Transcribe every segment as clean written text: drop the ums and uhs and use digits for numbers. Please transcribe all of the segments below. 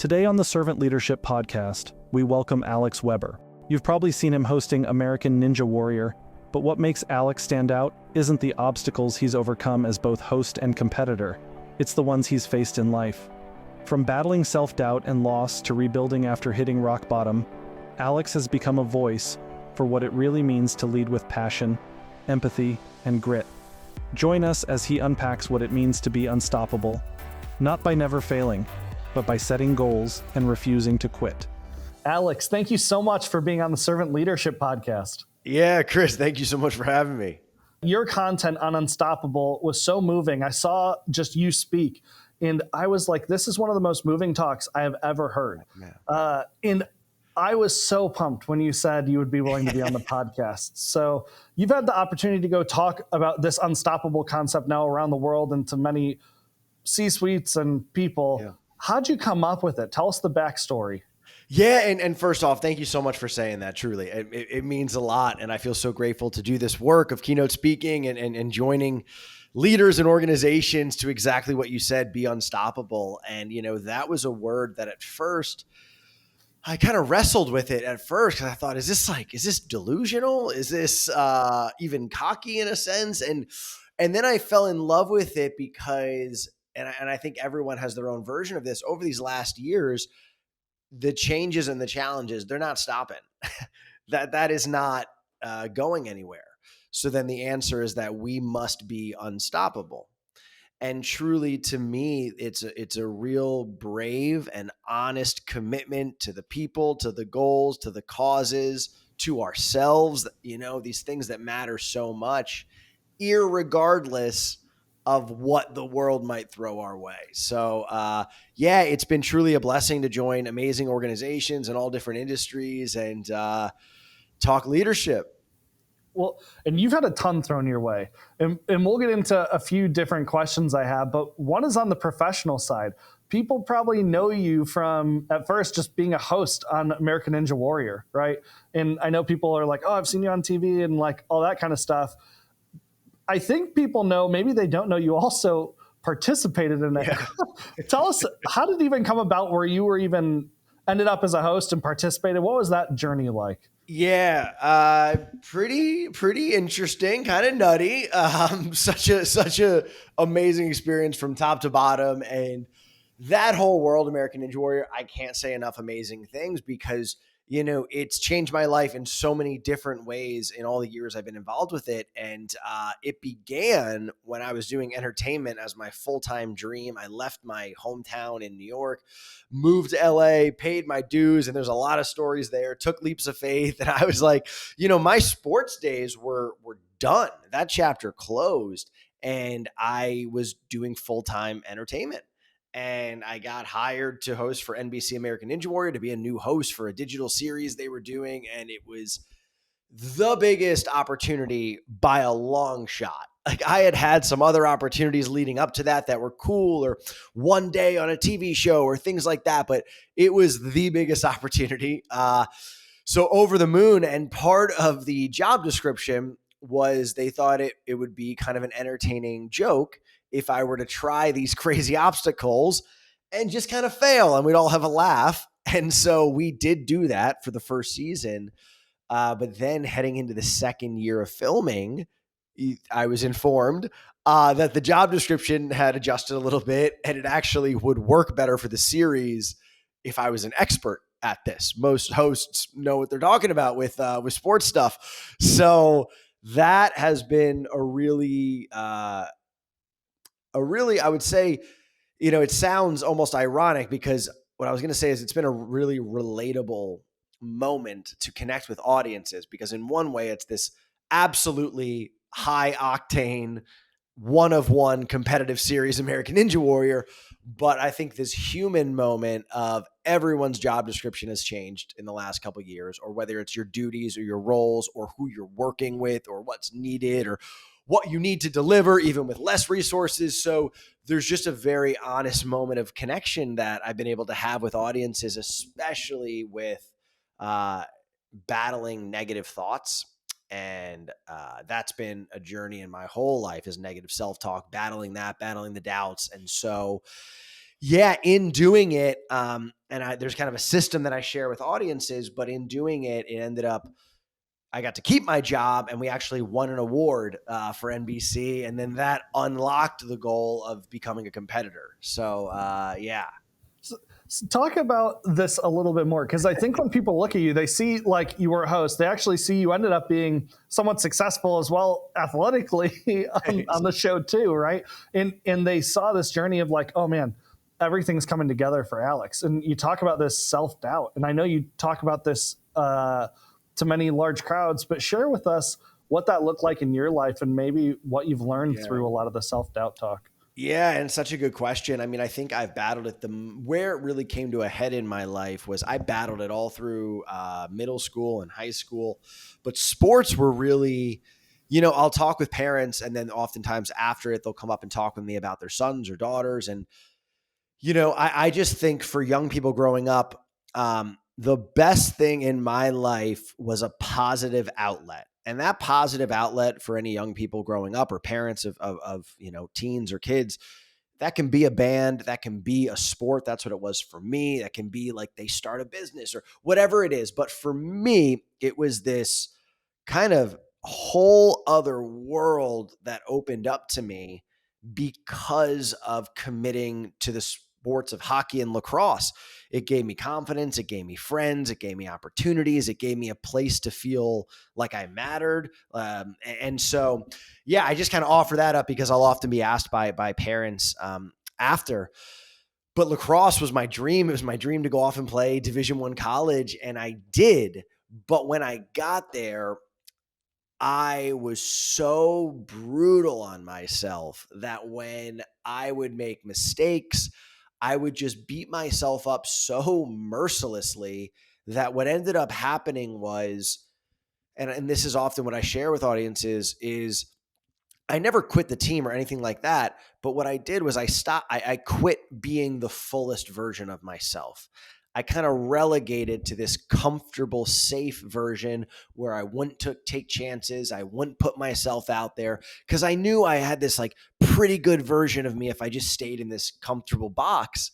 Today on the Servant Leadership Podcast, we welcome Alex Weber. You've probably seen him hosting American Ninja Warrior, but what makes Alex stand out isn't the obstacles he's overcome as both host and competitor. It's the ones he's faced in life. From battling self-doubt and loss to rebuilding after hitting rock bottom, Alex has become a voice for what it really means to lead with passion, empathy, and grit. Join us as he unpacks what it means to be unstoppable, not by never failing, but by setting goals and refusing to quit. Alex, thank you so much for being on the Servant Leadership Podcast. Yeah, Chris, thank you so much for having me. Your content on Unstoppable was so moving. I saw just you speak, and I was like, this is one of the most moving talks I have ever heard. And I was so pumped when you said you would be willing to be on the podcast. So you've had the opportunity to go talk about this unstoppable concept now around the world and to many C-suites and people. Yeah. How'd you come up with it? Tell us the backstory. Yeah, and first off, thank you so much for saying that, truly. It means a lot, and I feel so grateful to do this work of keynote speaking and joining leaders and organizations to exactly what you said, be unstoppable. And, that was a word that at first, I kind of wrestled with it at first because I thought, is this delusional? Is this even cocky in a sense? And then I fell in love with it because, and I think everyone has their own version of this, over these last years, the changes and the challenges, they're not stopping. that is not going anywhere. So then the answer is that we must be unstoppable. And truly, to me, it's a real brave and honest commitment to the people, to the goals, to the causes, to ourselves, these things that matter so much, irregardless of what the world might throw our way. So, it's been truly a blessing to join amazing organizations in all different industries and talk leadership. Well, and you've had a ton thrown your way, and we'll get into a few different questions I have, but one is on the professional side. People probably know you from, at first, just being a host on American Ninja Warrior, right? And I know people are like, oh, I've seen you on TV and like all that kind of stuff. I think people know, maybe they don't know, you also participated in it. Yeah. Tell us, how did it even come about where you were even ended up as a host and participated? What was that journey like? Yeah, pretty interesting, kind of nutty. Such a amazing experience from top to bottom, and that whole world, American Ninja Warrior, I can't say enough amazing things because it's changed my life in so many different ways in all the years I've been involved with it. And it began when I was doing entertainment as my full-time dream. I left my hometown in New York, moved to LA, paid my dues, and there's a lot of stories there, took leaps of faith. And I was like, my sports days were done. That chapter closed, and I was doing full-time entertainment. And I got hired to host for NBC American Ninja Warrior, to be a new host for a digital series they were doing. And it was the biggest opportunity by a long shot. Like, I had some other opportunities leading up to that were cool, or one day on a TV show or things like that. But it was the biggest opportunity. So over the moon. And part of the job description was they thought it would be kind of an entertaining joke if I were to try these crazy obstacles and just kind of fail, and we'd all have a laugh. And so we did do that for the first season. But then heading into the second year of filming, I was informed that the job description had adjusted a little bit, and it actually would work better for the series if I was an expert at this. Most hosts know what they're talking about with sports stuff. So that has been a really, I would say, it sounds almost ironic because what I was going to say is it's been a really relatable moment to connect with audiences, because in one way it's this absolutely high octane, one of one competitive series, American Ninja Warrior. But I think this human moment of everyone's job description has changed in the last couple of years, or whether it's your duties or your roles or who you're working with or what's needed or what you need to deliver, even with less resources. So there's just a very honest moment of connection that I've been able to have with audiences, especially with battling negative thoughts. And that's been a journey in my whole life, is negative self-talk, battling the doubts. And so, Yeah, in doing it, there's kind of a system that I share with audiences, but in doing it, it ended up I got to keep my job, and we actually won an award for NBC, and then that unlocked the goal of becoming a competitor. So, yeah. So talk about this a little bit more, because I think when people look at you, they see like you were a host. They actually see you ended up being somewhat successful as well athletically on the show too, right? And they saw this journey of like, oh man, everything's coming together for Alex. And you talk about this self-doubt, and I know you talk about this to many large crowds, but share with us what that looked like in your life and maybe what you've learned through a lot of the self-doubt talk. Yeah, and such a good question. I mean, I think I've battled it. Where it really came to a head in my life was I battled it all through middle school and high school, but sports were really, I'll talk with parents, and then oftentimes after it, they'll come up and talk with me about their sons or daughters. And, I just think for young people growing up, the best thing in my life was a positive outlet. And that positive outlet for any young people growing up or parents of teens or kids, that can be a band, that can be a sport. That's what it was for me. That can be like they start a business or whatever it is. But for me, it was this kind of whole other world that opened up to me because of committing to the sports of hockey and lacrosse. It gave me confidence. It gave me friends. It gave me opportunities. It gave me a place to feel like I mattered. And so, yeah, I just kind of offer that up because I'll often be asked by parents after. But lacrosse was my dream. It was my dream to go off and play Division I college, and I did. But when I got there, I was so brutal on myself that when I would make mistakes, I would just beat myself up so mercilessly that what ended up happening was, and this is often what I share with audiences, is I never quit the team or anything like that. But what I did was I quit being the fullest version of myself. I kind of relegated to this comfortable, safe version where I wouldn't take chances. I wouldn't put myself out there because I knew I had this like pretty good version of me if I just stayed in this comfortable box.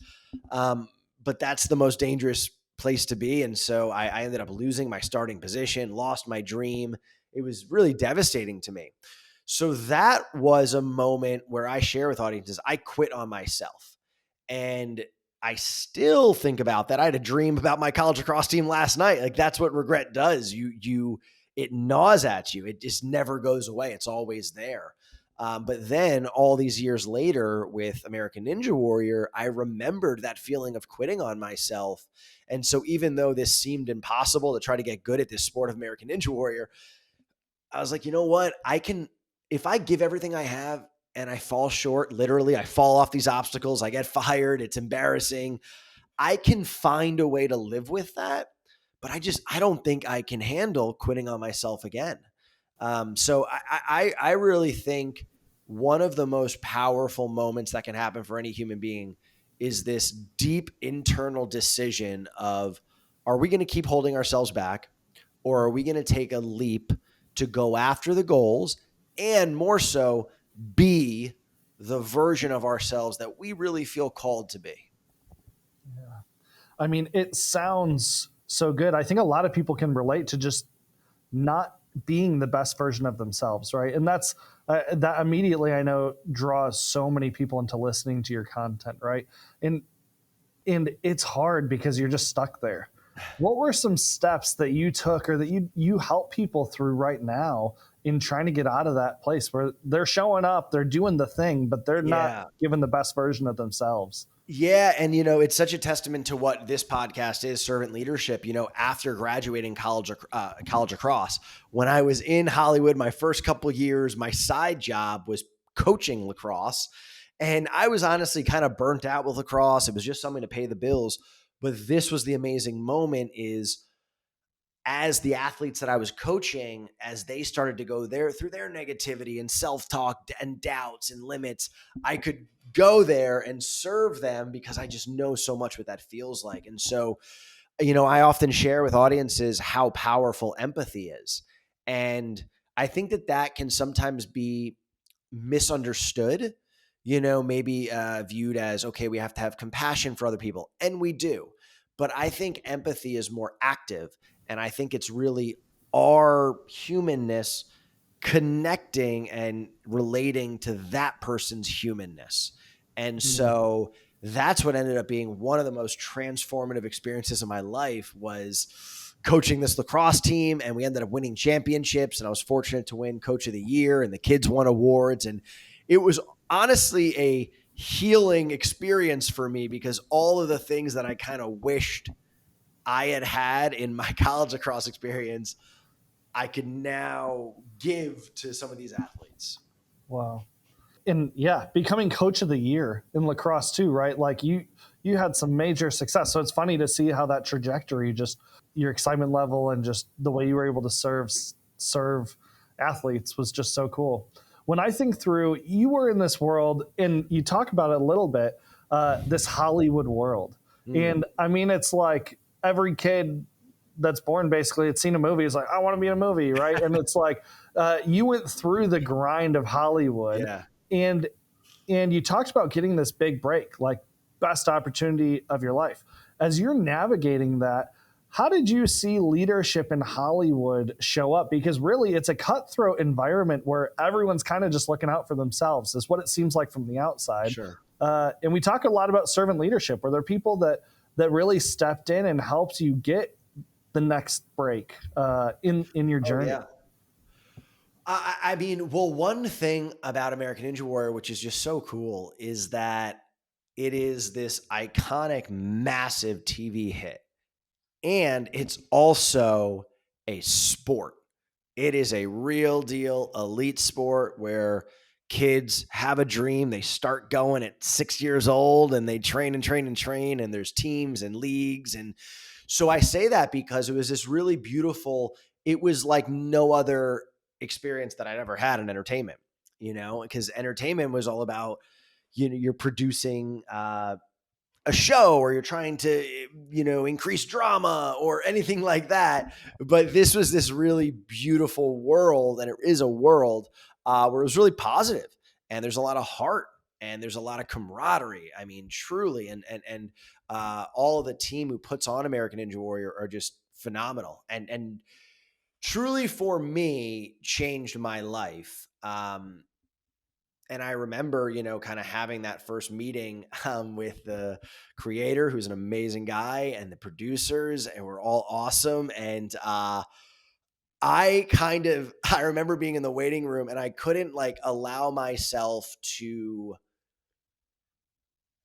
But that's the most dangerous place to be. And so I ended up losing my starting position, lost my dream. It was really devastating to me. So that was a moment where I share with audiences, I quit on myself. And I still think about that. I had a dream about my college lacrosse team last night. Like that's what regret does. It gnaws at you. It just never goes away. It's always there. But then all these years later with American Ninja Warrior, I remembered that feeling of quitting on myself. And so even though this seemed impossible to try to get good at this sport of American Ninja Warrior, I was like, you know what? If I give everything I have and I fall short, literally, I fall off these obstacles, I get fired, it's embarrassing, I can find a way to live with that. But I don't think I can handle quitting on myself again. So I really think one of the most powerful moments that can happen for any human being is this deep internal decision of, are we going to keep holding ourselves back, or are we going to take a leap to go after the goals and more so be the version of ourselves that we really feel called to be? Yeah. I mean, it sounds so good. I think a lot of people can relate to just not being the best version of themselves, right? And that's that immediately I know draws so many people into listening to your content, right? And it's hard because you're just stuck there. What were some steps that you took or that you help people through right now in trying to get out of that place where they're showing up, they're doing the thing, but they're not giving the best version of themselves? Yeah. And, it's such a testament to what this podcast is, servant leadership. After graduating college lacrosse, when I was in Hollywood, my first couple years, my side job was coaching lacrosse. And I was honestly kind of burnt out with lacrosse. It was just something to pay the bills. But this was the amazing moment is, as the athletes that I was coaching, as they started to go through their negativity and self-talk and doubts and limits, I could go there and serve them because I just know so much what that feels like. And so, I often share with audiences how powerful empathy is. And I think that can sometimes be misunderstood. maybe viewed as, okay, we have to have compassion for other people. And we do. But I think empathy is more active. And I think it's really our humanness connecting and relating to that person's humanness. And so that's what ended up being one of the most transformative experiences of my life, was coaching this lacrosse team. And we ended up winning championships. And I was fortunate to win Coach of the Year, and the kids won awards. And it was honestly a healing experience for me, because all of the things that I kind of wished I had in my college lacrosse experience, I could now give to some of these athletes. Wow. And yeah, becoming Coach of the Year in lacrosse too, right? Like you had some major success. So it's funny to see how that trajectory, just your excitement level and just the way you were able to serve athletes was just so cool. When I think through, you were in this world, and you talk about it a little bit, this Hollywood world. And I mean, it's like every kid that's born basically had seen a movie is like, I want to be in a movie, right? And it's like you went through the grind of Hollywood. Yeah. And you talked about getting this big break, like best opportunity of your life. As you're navigating that, how did you see leadership in Hollywood show up? Because really, it's a cutthroat environment where everyone's kind of just looking out for themselves, is what it seems like from the outside. Sure. And we talk a lot about servant leadership, where there are people that really stepped in and helped you get the next break in your journey. Oh, yeah. I mean, well, one thing about American Ninja Warrior, which is just so cool, is that it is this iconic, massive TV hit. And it's also a sport. It is a real deal elite sport where kids have a dream. They start going at 6 years old, and they train and train and train, and there's teams and leagues. And so I say that because it was this really beautiful, it was like no other experience that I'd ever had in entertainment, because entertainment was all about, you're producing a show, or you're trying to, increase drama or anything like that. But this was this really beautiful world, and it is a world where it was really positive, and there's a lot of heart, and there's a lot of camaraderie. I mean, truly. And all of the team who puts on American Ninja Warrior are just phenomenal. And truly, for me, changed my life. And I remember, kind of having that first meeting with the creator, who's an amazing guy, and the producers, and we're all awesome. And I remember being in the waiting room, and I couldn't allow myself to,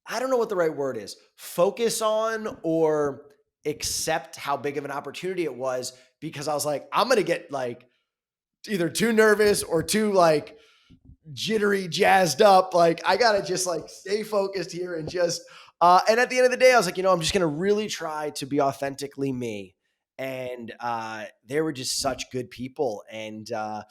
I don't know what the right word is, focus on or accept how big of an opportunity it was, because I was like, I'm going to get either too nervous or too jittery, jazzed up. I got to just stay focused here and just, and at the end of the day, I was like, I'm just going to really try to be authentically me. And they were just such good people. And I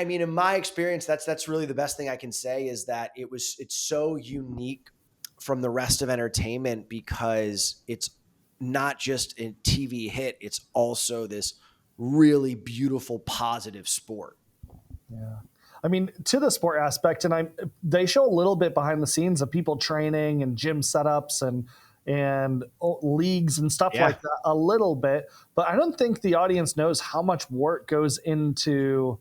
mean, in my experience, that's really the best thing I can say, is that it's so unique from the rest of entertainment, because it's not just a TV hit. It's also this really beautiful, positive sport. Yeah. I mean, to the sport aspect, and they show a little bit behind the scenes of people training and gym setups and leagues and stuff like that a little bit, but I don't think the audience knows how much work goes into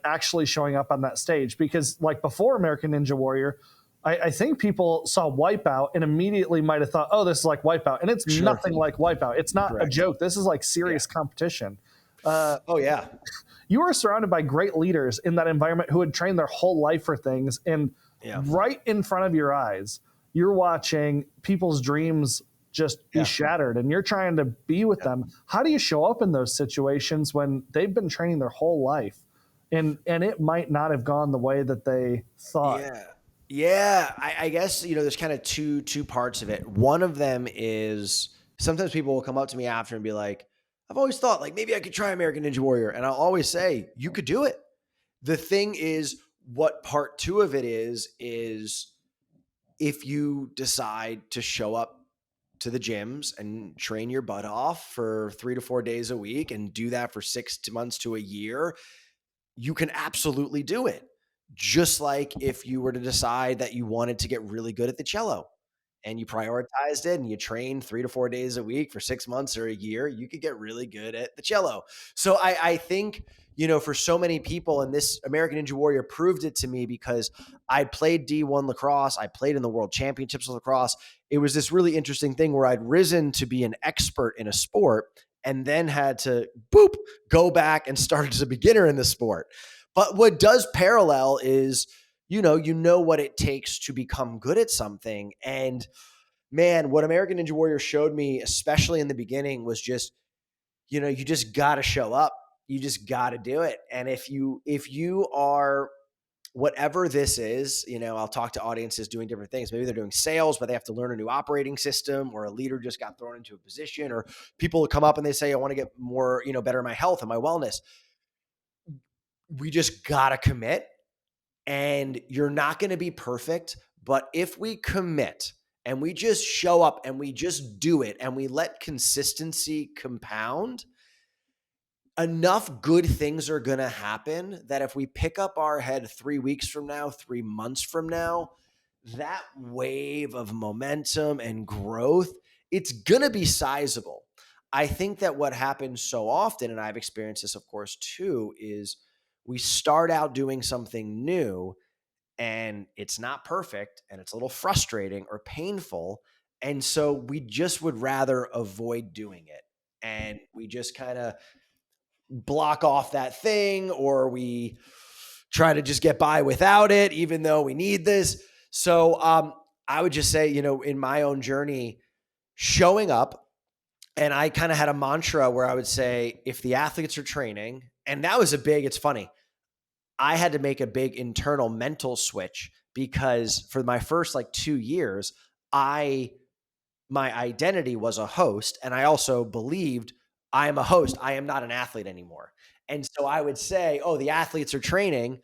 actually showing up on that stage. Because before American Ninja Warrior, I think people saw Wipeout and immediately might have thought, oh, this is like Wipeout. And it's nothing like Wipeout. It's not a joke. This is serious competition. You were surrounded by great leaders in that environment who had trained their whole life for things. And right in front of your eyes, you're watching people's dreams just be shattered, and you're trying to be with them. How do you show up in those situations when they've been training their whole life and it might not have gone the way that they thought? Yeah. I guess, there's kind of two parts of it. One of them is, sometimes people will come up to me after and be like, I've always thought maybe I could try American Ninja Warrior. And I'll always say, you could do it. The thing is, what part two of it is if you decide to show up to the gyms and train your butt off for 3 to 4 days a week and do that for 6 months to a year, you can absolutely do it. just like if you were to decide that you wanted to get really good at the cello and you prioritized it and you trained 3 to 4 days a week for 6 months or a year, you could get really good at the cello. So I think, for so many people, and this American Ninja Warrior proved it to me, because I played D1 lacrosse. I played in the world championships of lacrosse. It was this really interesting thing where I'd risen to be an expert in a sport and then had to go back and start as a beginner in the sport. But what does parallel is, you know what it takes to become good at something. And man, what American Ninja Warrior showed me, especially in the beginning, was just, you just got to show up. You just got to do it. And if you are, whatever this is, I'll talk to audiences doing different things. Maybe they're doing sales, but they have to learn a new operating system, or a leader just got thrown into a position, or people come up and they say, I want to get more, better in my health and my wellness. We just got to commit, and you're not going to be perfect. But if we commit and we just show up and we just do it and we let consistency compound, enough good things are going to happen that if we pick up our head 3 weeks from now, 3 months from now, that wave of momentum and growth, it's going to be sizable. I think that what happens so often, and I've experienced this, of course, too, is we start out doing something new and it's not perfect and it's a little frustrating or painful. And so we just would rather avoid doing it. And we just kind of block off that thing, or we try to just get by without it, even though we need this. So I would just say, in my own journey, showing up, and I kind of had a mantra where I would say, if the athletes are training, and that was it's funny, I had to make a big internal mental switch, because for my first 2 years, my identity was a host. And I also believed I am a host. I am not an athlete anymore. And so I would say, oh, the athletes are training.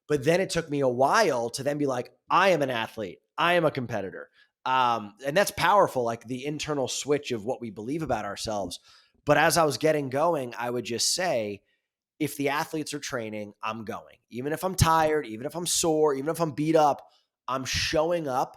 But then it took me a while to then be like, I am an athlete. I am a competitor. And that's powerful, like the internal switch of what we believe about ourselves. But as I was getting going, I would just say, if the athletes are training, I'm going. Even if I'm tired, even if I'm sore, even if I'm beat up, I'm showing up,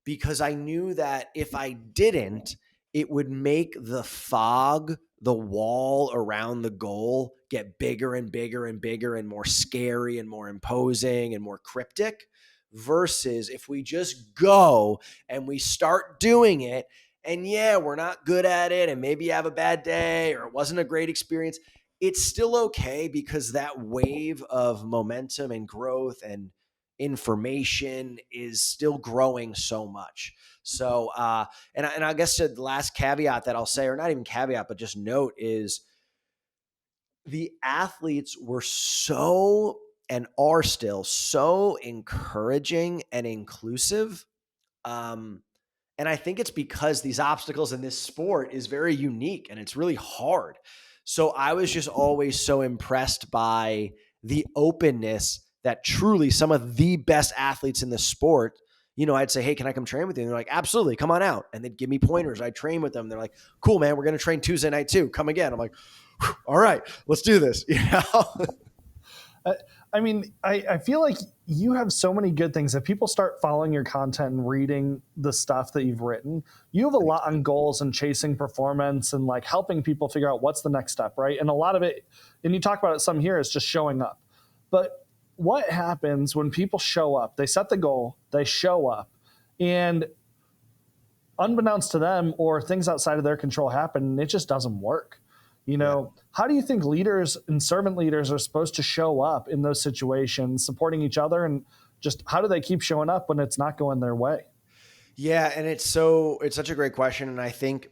because I knew that if I didn't, it would make the fog, the wall around the goal, get bigger and bigger and bigger and more scary and more imposing and more cryptic, versus if we just go and we start doing it, and yeah, we're not good at it, and maybe you have a bad day or it wasn't a great experience, it's still okay, because that wave of momentum and growth and information is still growing so much. So, and I guess the last caveat that I'll say, or not even caveat, but just note, is the athletes were so, and are still so, encouraging and inclusive. And I think it's because these obstacles in this sport is very unique and it's really hard. So I was just always so impressed by the openness that truly some of the best athletes in the sport, I'd say, hey, can I come train with you? And they're like, absolutely, come on out. And they'd give me pointers. I train with them. They're like, cool, man, we're going to train Tuesday night too. Come again. I'm like, all right, let's do this. I mean, I feel like you have so many good things. If people start following your content and reading the stuff that you've written, you have a lot on goals and chasing performance and helping people figure out what's the next step, right? And a lot of it, and you talk about it some here, is just showing up. But what happens when people show up? They set the goal, they show up, and unbeknownst to them, or things outside of their control happen, and it just doesn't work. How do you think leaders and servant leaders are supposed to show up in those situations, supporting each other, and just how do they keep showing up when it's not going their way? Yeah. And it's such a great question. And I think,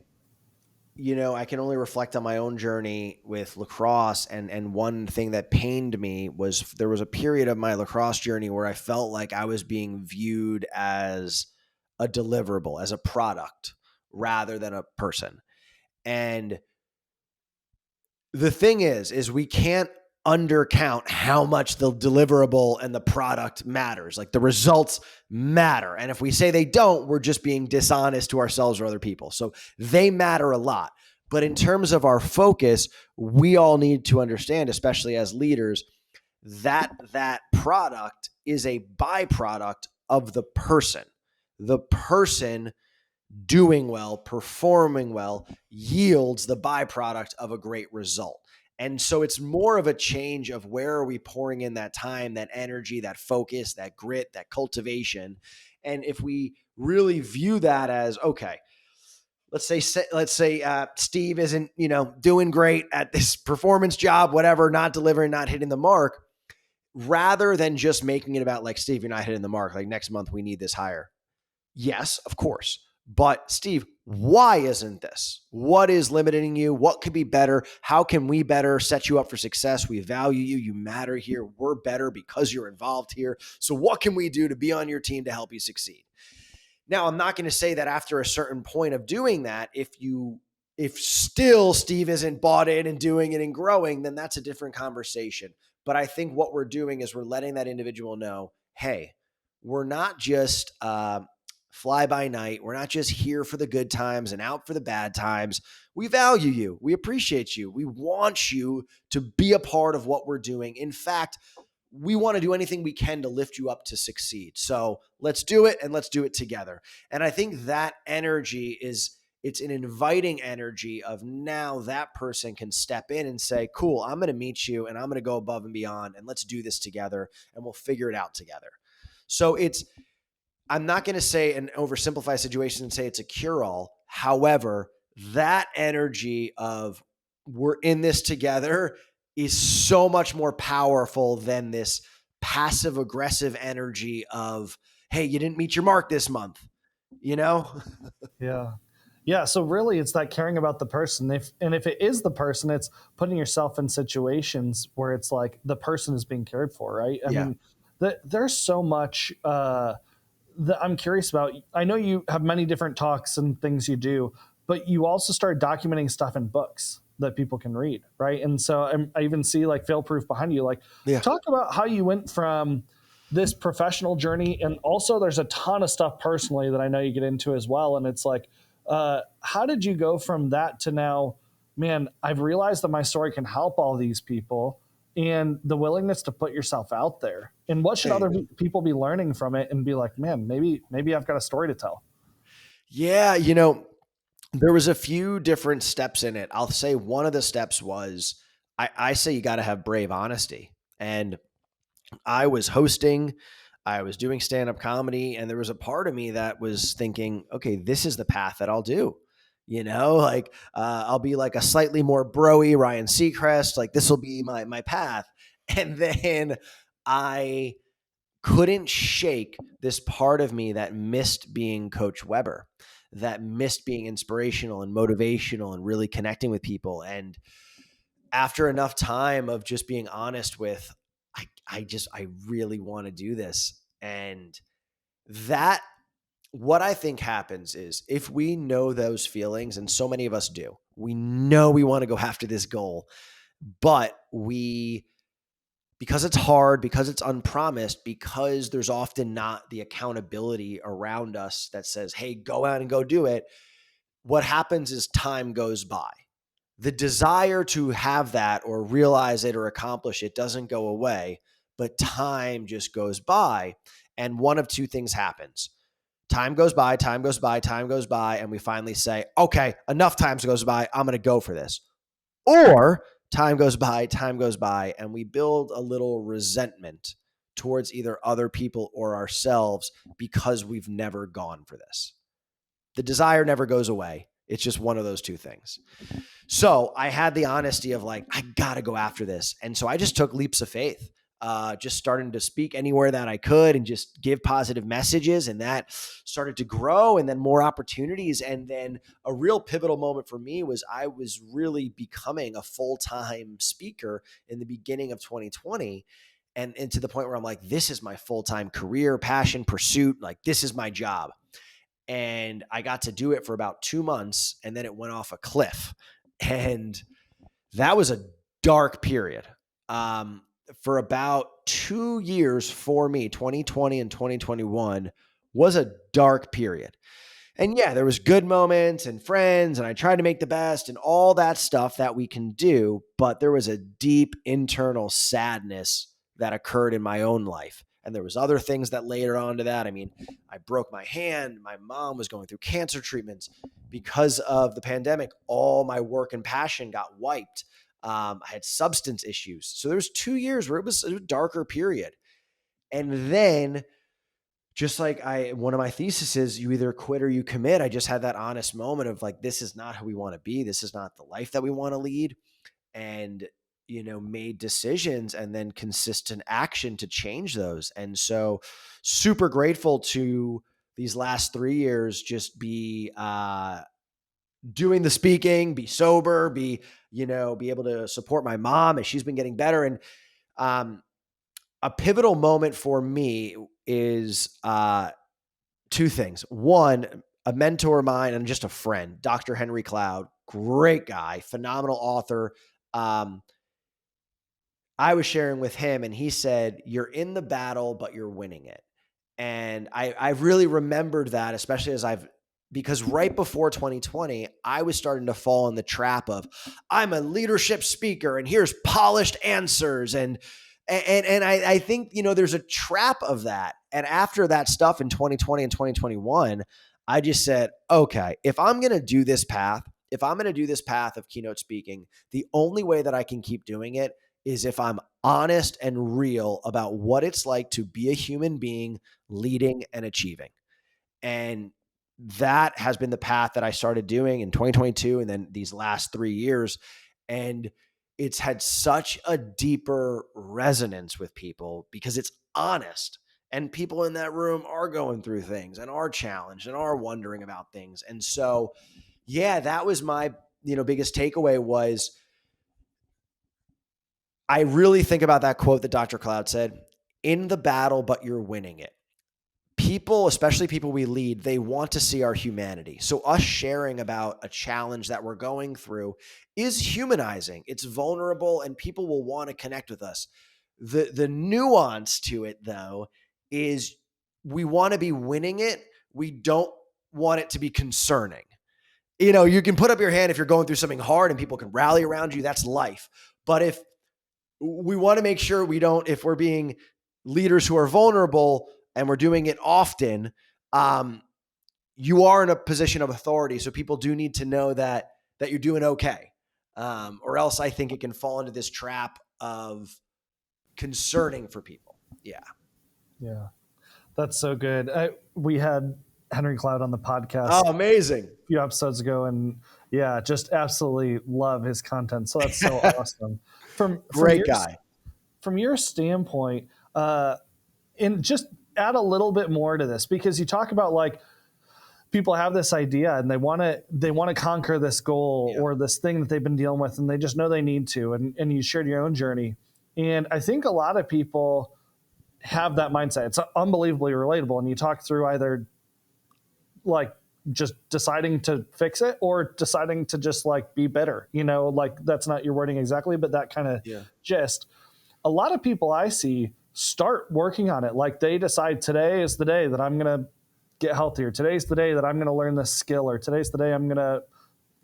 I can only reflect on my own journey with lacrosse. And one thing that pained me was there was a period of my lacrosse journey where I felt like I was being viewed as a deliverable, as a product, rather than a person. And the thing is we can't undercount how much the deliverable and the product matters. Like, the results matter. And if we say they don't, we're just being dishonest to ourselves or other people. So they matter a lot. But in terms of our focus, we all need to understand, especially as leaders, that product is a byproduct of the person. The person doing well, performing well, yields the byproduct of a great result. And so it's more of a change of where are we pouring in that time, that energy, that focus, that grit, that cultivation. And if we really view that as, okay, let's say Steve isn't, doing great at this performance job, whatever, not delivering, not hitting the mark, rather than just making it about like, Steve, you're not hitting the mark. Like next month we need this hire. Yes, of course. But Steve, why isn't this? What is limiting you? What could be better? How can we better set you up for success? We value you. You matter here. We're better because you're involved here. So what can we do to be on your team to help you succeed? Now, I'm not going to say that after a certain point of doing that, if still Steve isn't bought in and doing it and growing, then that's a different conversation. But I think what we're doing is we're letting that individual know, hey, we're not just fly by night. We're not just here for the good times and out for the bad times. We value you. We appreciate you. We want you to be a part of what we're doing. In fact, we want to do anything we can to lift you up to succeed. So let's do it, and let's do it together. And I think that energy it's an inviting energy of now that person can step in and say, cool, I'm going to meet you and I'm going to go above and beyond and let's do this together and we'll figure it out together. So I'm not going to say an oversimplified situation and say it's a cure-all. However, that energy of we're in this together is so much more powerful than this passive aggressive energy of, hey, you didn't meet your mark this month, Yeah. Yeah. So really it's that caring about the person. If it is the person, it's putting yourself in situations where it's like the person is being cared for, right? I mean, there's so much that I'm curious about. I know you have many different talks and things you do, but you also start documenting stuff in books that people can read, right? And so I even see like Fail Proof behind you. Like, talk about how you went from this professional journey, and also there's a ton of stuff personally that I know you get into as well. And it's like, how did you go from that to now, man, I've realized that my story can help all these people, and the willingness to put yourself out there? And what should other people be learning from it and be like, man, maybe I've got a story to tell? Yeah. There was a few different steps in it. I'll say one of the steps was I say you got to have brave honesty. And I was hosting, I was doing stand-up comedy, and there was a part of me that was thinking, okay, this is the path that I'll do. I'll be like a slightly more bro-y Ryan Seacrest. Like this will be my path. And then I couldn't shake this part of me that missed being Coach Weber, that missed being inspirational and motivational and really connecting with people. And after enough time of just being honest with, I really want to do this. And that, what I think happens is if we know those feelings, and so many of us do, we know we want to go after this goal, but because it's hard, because it's unpromised, because there's often not the accountability around us that says, hey, go out and go do it. What happens is time goes by. The desire to have that or realize it or accomplish it doesn't go away, but time just goes by. And one of two things happens. Time goes by, and we finally say, okay, enough time goes by, I'm going to go for this. Or time goes by, and we build a little resentment towards either other people or ourselves because we've never gone for this. The desire never goes away. It's just one of those two things. So I had the honesty of like, I got to go after this. And so I just took leaps of faith, just starting to speak anywhere that I could and just give positive messages. And that started to grow, and then more opportunities. And then a real pivotal moment for me was I was really becoming a full-time speaker in the beginning of 2020. And to the point where I'm like, this is my full-time career, passion, pursuit. Like this is my job. And I got to do it for about 2 months, and then it went off a cliff. And that was a dark period. For about 2 years for me, 2020 and 2021 was a dark period. And yeah, there was good moments and friends, and I tried to make the best and all that stuff that we can do. But there was a deep internal sadness that occurred in my own life. And there was other things that layered onto that. I mean, I broke my hand. My mom was going through cancer treatments. Because of the pandemic, all my work and passion got wiped. I had substance issues. So there was 2 years where it was a darker period. And then, just like one of my theses is, you either quit or you commit. I just had that honest moment of like, this is not who we want to be. This is not the life that we want to lead. And, made decisions and then consistent action to change those. And so super grateful to these last 3 years, just be doing the speaking, be sober, be able to support my mom as she's been getting better. And a pivotal moment for me is two things. One, a mentor of mine and just a friend, Dr. Henry Cloud, great guy, phenomenal author. I was sharing with him and he said, you're in the battle, but you're winning it. And I really remembered that, especially because right before 2020, I was starting to fall in the trap of, I'm a leadership speaker and here's polished answers. And I think, there's a trap of that. And after that stuff in 2020 and 2021, I just said, okay, if I'm going to do this path of keynote speaking, the only way that I can keep doing it is if I'm honest and real about what it's like to be a human being leading and achieving. And that has been the path that I started doing in 2022 and then these last 3 years. And it's had such a deeper resonance with people because it's honest, and people in that room are going through things and are challenged and are wondering about things. And so, yeah, that was my, biggest takeaway was, I really think about that quote that Dr. Cloud said, in the battle, but you're winning it. People, especially people we lead, they want to see our humanity. So us sharing about a challenge that we're going through is humanizing. It's vulnerable and people will want to connect with us. The nuance to it, though, is we want to be winning it. We don't want it to be concerning. You can put up your hand if you're going through something hard and people can rally around you. That's life. But if we want to make sure if we're being leaders who are vulnerable and we're doing it often, you are in a position of authority. So people do need to know that you're doing okay. Or else I think it can fall into this trap of concerning for people. Yeah. Yeah. That's so good. We had Henry Cloud on the podcast. Oh, amazing. A few episodes ago, and yeah, just absolutely love his content. So that's so awesome. Great guy. From your standpoint, and just add a little bit more to this, because you talk about like people have this idea and they want to conquer this goal or this thing that they've been dealing with, and they just know they need to. And you shared your own journey. And I think a lot of people have that mindset. It's unbelievably relatable. And you talk through either like just deciding to fix it or deciding to just like be bitter, like that's not your wording exactly, but that kind of gist. A lot of people I see start working on it. Like they decide today is the day that I'm going to get healthier. Today's the day that I'm going to learn this skill, or today's the day I'm going to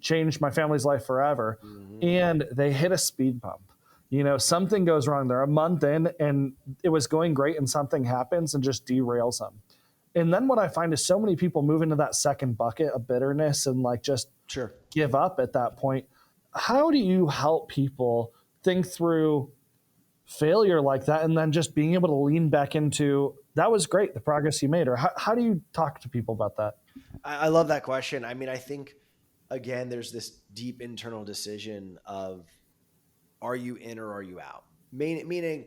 change my family's life forever. Mm-hmm. And they hit a speed bump. Something goes wrong. They're a month in and it was going great and something happens and just derails them. And then what I find is so many people move into that second bucket of bitterness and like just give up at that point. How do you help people think through failure like that and then just being able to lean back into, that was great, the progress you made? Or how do you talk to people about that? I love that question. I mean, I think, again, there's this deep internal decision of, are you in or are you out? Meaning,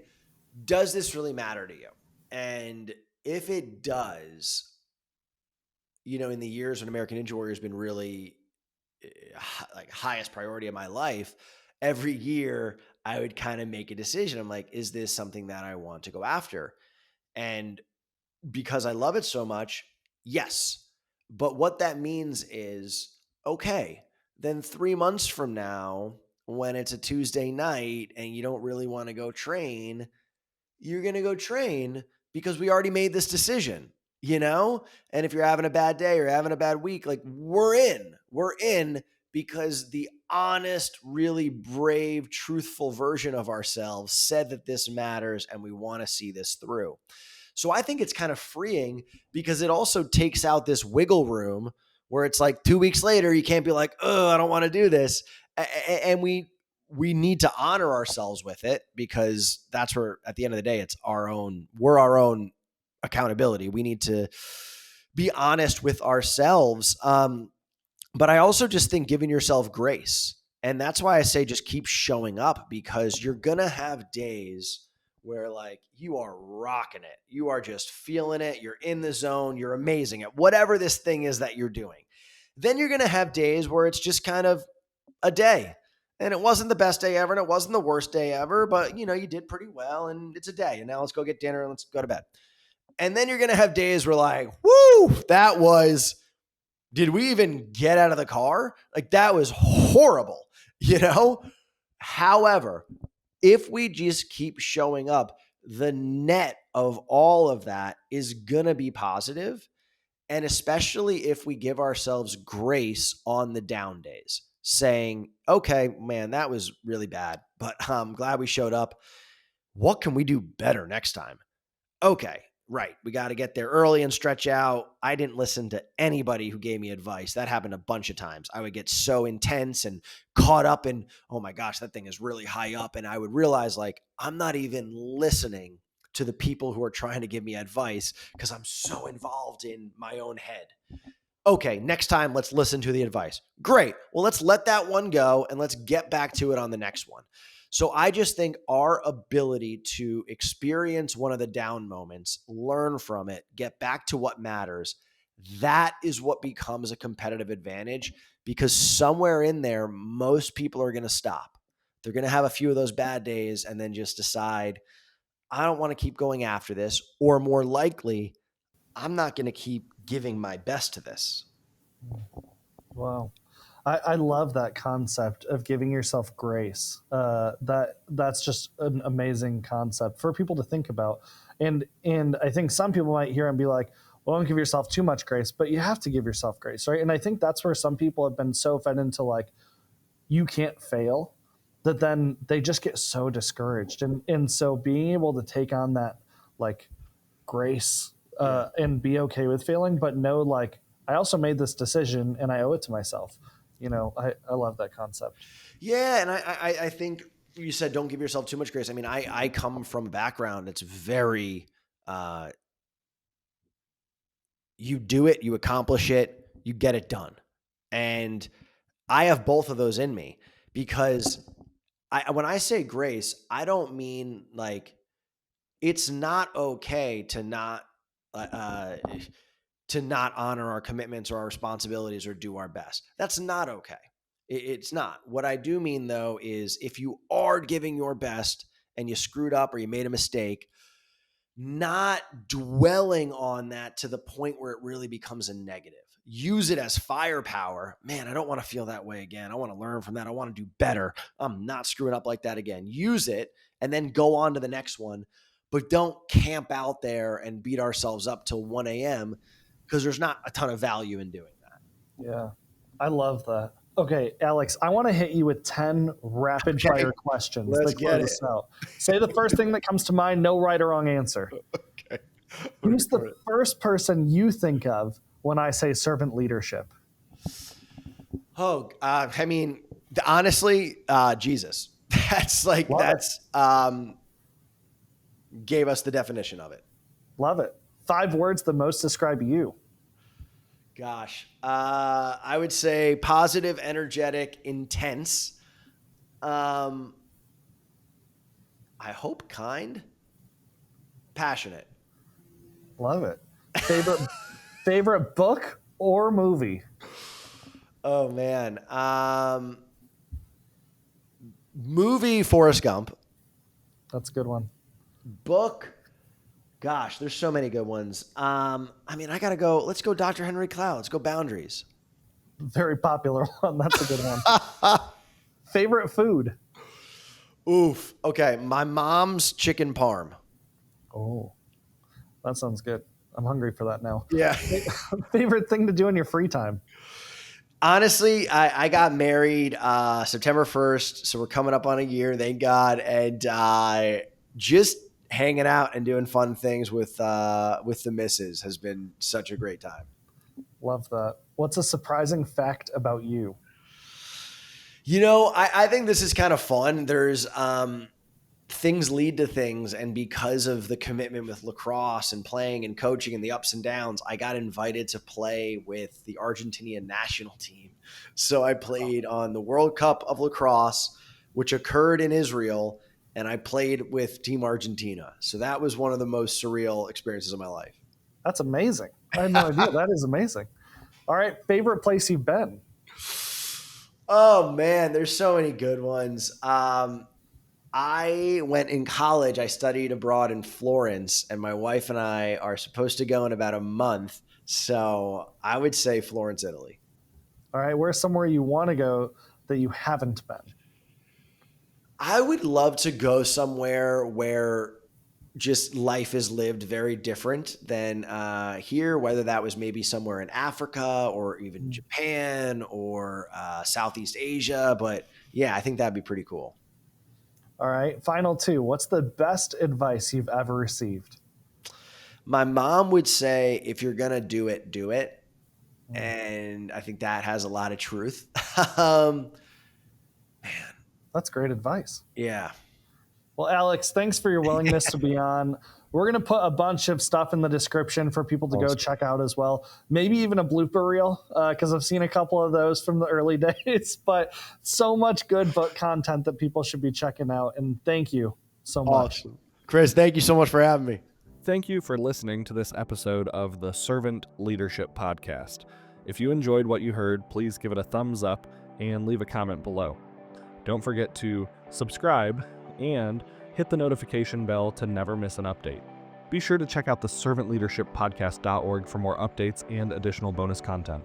does this really matter to you? And if it does, in the years when American Ninja Warrior has been really like highest priority of my life, every year I would kind of make a decision. I'm like, is this something that I want to go after? And because I love it so much, yes. But what that means is, okay, then 3 months from now, when it's a Tuesday night and you don't really want to go train, you're going to go train because we already made this decision, And if you're having a bad day or having a bad week, like we're in because the honest, really brave, truthful version of ourselves said that this matters and we want to see this through. So I think it's kind of freeing because it also takes out this wiggle room where it's like 2 weeks later, you can't be like, oh, I don't want to do this. And we need to honor ourselves with it because that's where, at the end of the day, we're our own accountability. We need to be honest with ourselves. But I also just think giving yourself grace. And that's why I say just keep showing up, because you're going to have days where like you are rocking it. You are just feeling it. You're in the zone. You're amazing at whatever this thing is that you're doing. Then you're going to have days where it's just kind of a day. And it wasn't the best day ever and it wasn't the worst day ever, but you did pretty well and it's a day. And now let's go get dinner and let's go to bed. And then you're going to have days where like, woo, did we even get out of the car? Like that was horrible, However, if we just keep showing up, the net of all of that is going to be positive. And especially if we give ourselves grace on the down days, saying, okay, man, that was really bad, but I'm glad we showed up. What can we do better next time? Okay, right. We got to get there early and stretch out. I didn't listen to anybody who gave me advice. That happened a bunch of times. I would get so intense and caught up in, oh my gosh, that thing is really high up. And I would realize like, I'm not even listening to the people who are trying to give me advice because I'm so involved in my own head. Okay, next time, let's listen to the advice. Great. Well, let's let that one go and let's get back to it on the next one. So I just think our ability to experience one of the down moments, learn from it, get back to what matters, that is what becomes a competitive advantage, because somewhere in there, most people are going to stop. They're going to have a few of those bad days and then just decide, I don't want to keep going after this, or more likely, I'm not going to keep giving my best to this. Wow. I love that concept of giving yourself grace. That's just an amazing concept for people to think about. And I think some people might hear and be like, well, don't give yourself too much grace, but you have to give yourself grace, right? And I think that's where some people have been so fed into like, you can't fail, that then they just get so discouraged. And so being able to take on that like grace and be okay with failing, but know like, I also made this decision and I owe it to myself. I love that concept. Yeah. And I think you said, don't give yourself too much grace. I mean, I come from a background that's very, you do it, you accomplish it, you get it done. And I have both of those in me, because when I say grace, I don't mean like, it's not okay to not honor our commitments or our responsibilities or do our best. That's not okay. It's not. What I do mean though is if you are giving your best and you screwed up or you made a mistake, not dwelling on that to the point where it really becomes a negative. Use it as firepower. Man, I don't want to feel that way again. I want to learn from that. I want to do better. I'm not screwing up like that again. Use it and then go on to the next one. But don't camp out there and beat ourselves up till 1 a.m. because there's not a ton of value in doing that. Yeah, I love that. Okay, Alex, I want to hit you with 10 rapid fire questions. Let's get it. Say the first thing that comes to mind, no right or wrong answer. Okay. Who's the first person you think of when I say servant leadership? Oh, I mean, honestly, Jesus. Gave us the definition of it. Love it. 5 words that most describe you. Gosh, I would say positive, energetic, intense. I hope kind, passionate. Love it. Favorite book or movie? Oh man, movie Forrest Gump. That's a good one. Book. Gosh, there's so many good ones. I mean, I got to go. Let's go Dr. Henry Cloud. Let's go Boundaries. Very popular one. That's a good one. Favorite food? Oof. Okay. My mom's chicken parm. Oh, that sounds good. I'm hungry for that now. Yeah. Favorite thing to do in your free time? Honestly, I got married September 1st, so we're coming up on a year, thank God, and just hanging out and doing fun things with the missus has been such a great time. Love that. What's a surprising fact about you? I think this is kind of fun. There's things lead to things, and because of the commitment with lacrosse and playing and coaching and the ups and downs, I got invited to play with the Argentinian national team. So I played on the World Cup of Lacrosse, which occurred in Israel, and I played with Team Argentina. So that was one of the most surreal experiences of my life. That's amazing. I had no idea. That is amazing. All right, favorite place you've been? Oh man, there's so many good ones. I went in college. I studied abroad in Florence, and my wife and I are supposed to go in about a month. So I would say Florence, Italy. All right, where's somewhere you want to go that you haven't been? I would love to go somewhere where just life is lived very different than here, whether that was maybe somewhere in Africa or even Japan or Southeast Asia. But yeah, I think that'd be pretty cool. All right, final two. What's the best advice you've ever received? My mom would say, if you're going to do it, do it. And I think that has a lot of truth. Man. That's great advice. Yeah. Well, Alex, thanks for your willingness to be on. We're going to put a bunch of stuff in the description for people to go check out as well. Maybe even a blooper reel, because I've seen a couple of those from the early days. But so much good book content that people should be checking out. And thank you so much. Awesome. Chris, thank you so much for having me. Thank you for listening to this episode of the Servant Leadership Podcast. If you enjoyed what you heard, please give it a thumbs up and leave a comment below. Don't forget to subscribe and hit the notification bell to never miss an update. Be sure to check out the servantleadershippodcast.org for more updates and additional bonus content.